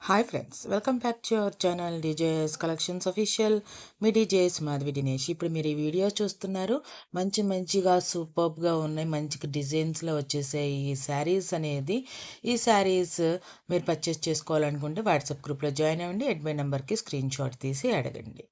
Hi friends, welcome back to our channel DJS collections official. Me DJS Madhavi Dinesh. ఇప్పుడు మీరు ఈ video చూస్తున్నారు. మంచిగా సూపర్బ్గా ఉన్నాయి, మంచి డిజైన్స్లో వచ్చేసే ఈ శారీస్ అనేది. ఈ శారీస్ మీరు పర్చేస్ చేసుకోవాలనుకుంటే వాట్సాప్ గ్రూప్లో జాయిన్ అవ్వండి. ఎడ్మై నెంబర్కి స్క్రీన్ షాట్ తీసి అడగండి.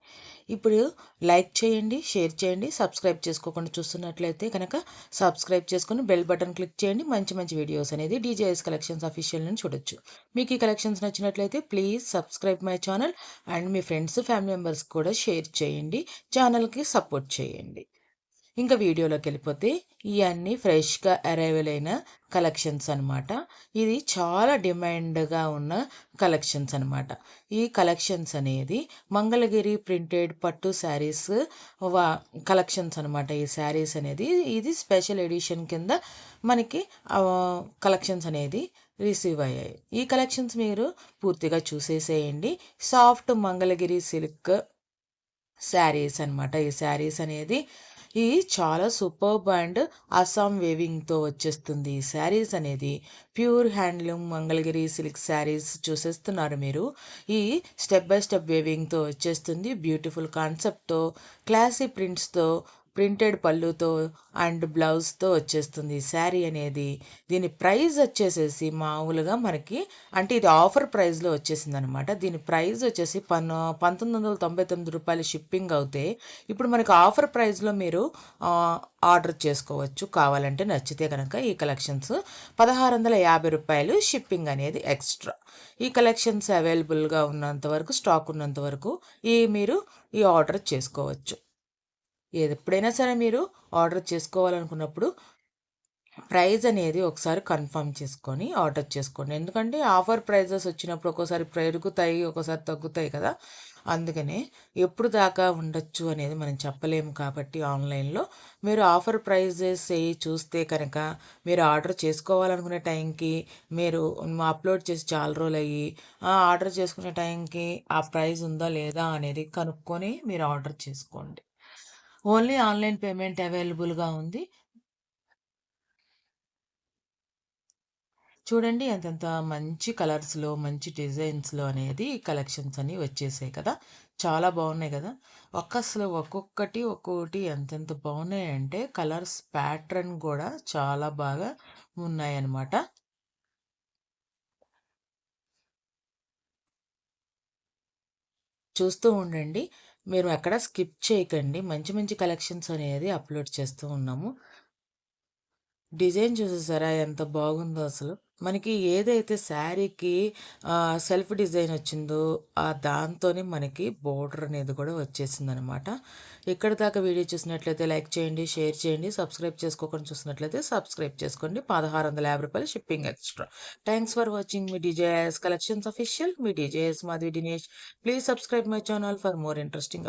ఇప్పుడు లైక్ చేయండి, షేర్ చేయండి. సబ్స్క్రైబ్ చేసుకోకుండా చూస్తున్నట్లయితే కనుక సబ్స్క్రైబ్ చేసుకుని బెల్ బటన్ క్లిక్ చేయండి. మంచి వీడియోస్ అనేది డీజేఎస్ కలెక్షన్స్ అఫీషియల్ నుంచి చూడొచ్చు. మీకు ఈ కలెక్షన్స్ నచ్చినట్లయితే please subscribe my channel and me friends family members కూడా షేర్ చేయండి. ఛానల్కి సపోర్ట్ చేయండి. ఇంకా వీడియోలోకి వెళ్ళిపోతే ఇవన్నీ ఫ్రెష్గా అరైవల్ అయిన కలెక్షన్స్ అనమాట. ఇది చాలా డిమాండ్గా ఉన్న కలెక్షన్స్ అనమాట. ఈ కలెక్షన్స్ అనేది మంగళగిరి ప్రింటెడ్ పట్టు శారీస్ కలెక్షన్స్ అనమాట. ఈ శారీస్ అనేది ఇది స్పెషల్ ఎడిషన్ కింద మనకి కలెక్షన్స్ అనేది రిసీవ్ అయ్యాయి. ఈ కలెక్షన్స్ మీరు పూర్తిగా చూసేసేయండి. సాఫ్ట్ మంగళగిరి సిల్క్ శారీస్ అనమాట. ఈ శారీస్ అనేది ఇది చాలా సూపర్బ్ అండ్ అస్సాం వేవింగ్తో వచ్చేస్తుంది. ఈ శారీస్ అనేది pure handloom Mangalagiri silk saris చూసేస్తున్నారు మీరు. ఈ స్టెప్ బై స్టెప్ వేవింగ్తో వచ్చేస్తుంది. బ్యూటిఫుల్ కాన్సెప్ట్తో, క్లాసీ ప్రింట్స్తో, ప్రింటెడ్ పళ్ళుతో అండ్ బ్లౌజ్తో వచ్చేస్తుంది ఈ శారీ అనేది. దీని ప్రైస్ వచ్చేసేసి మామూలుగా మనకి అంటే ఇది ఆఫర్ ప్రైస్లో వచ్చేసింది అనమాట. దీని ప్రైస్ వచ్చేసి 1999 రూపాయలు షిప్పింగ్ అవుతే ఇప్పుడు మనకి ఆఫర్ ప్రైస్లో మీరు ఆర్డర్ చేసుకోవచ్చు కావాలంటే, నచ్చితే కనుక. ఈ కలెక్షన్స్ 1650 రూపాయలు షిప్పింగ్ అనేది ఎక్స్ట్రా. ఈ కలెక్షన్స్ అవైలబుల్గా ఉన్నంత వరకు, స్టాక్ ఉన్నంత వరకు మీరు ఈ ఆర్డర్ చేసుకోవచ్చు. ఎప్పుడైనా సరే మీరు ఆర్డర్ చేసుకోవాలనుకున్నప్పుడు ప్రైస్ అనేది ఒకసారి కన్ఫర్మ్ చేసుకొని ఆర్డర్ చేసుకోండి. ఎందుకంటే ఆఫర్ ప్రైజెస్ వచ్చినప్పుడు ఒక్కోసారి పెరుగుతాయి, ఒక్కోసారి తగ్గుతాయి కదా. అందుకనే ఎప్పుడు దాకా ఉండొచ్చు అనేది మనం చెప్పలేము. కాబట్టి ఆన్లైన్లో మీరు ఆఫర్ ప్రైజెస్ చూస్తే కనుక మీరు ఆర్డర్ చేసుకోవాలనుకునే టైంకి మీరు అప్లోడ్ చేసి చాలా రోజులు అయ్యి ఆర్డర్ చేసుకునే టైంకి ఆ ప్రైస్ ఉందా లేదా అనేది కనుక్కొని మీరు ఆర్డర్ చేసుకోండి. ఓన్లీ ఆన్లైన్ పేమెంట్ అవైలబుల్గా ఉంది. చూడండి ఎంతెంత మంచి కలర్స్లో, మంచి డిజైన్స్లో అనేది కలెక్షన్స్ అన్నీ వచ్చేసాయి కదా. చాలా బాగున్నాయి కదా. అసలు ఒక్కొక్కటి ఎంతెంత బాగున్నాయంటే కలర్స్ ప్యాటర్న్ కూడా చాలా బాగా ఉన్నాయన్నమాట. చూస్తూ ఉండండి, మీరు ఎక్కడ స్కిప్ చేయకండి. మంచి కలెక్షన్స్ అనేది అప్లోడ్ చేస్తూ ఉన్నాము. డిజైన్ చూసేసారా ఎంత బాగుందో అసలు. మనకి ఏదైతే శారీకి సెల్ఫ్ డిజైన్ వచ్చిందో దాంతోనే మనకి బోర్డర్ అనేది కూడా వచ్చేసిందనమాట. ఇక్కడ దాకా వీడియో చూసినట్లయితే లైక్ చేయండి, షేర్ చేయండి. సబ్స్క్రైబ్ చేసుకోకుండా చూసినట్లయితే సబ్స్క్రైబ్ చేసుకోండి. 1650 రూపాయలు shipping extra. Thanks for watching me DJS collections official. Me DJS Madhavi Dinesh. Please subscribe my channel for more interesting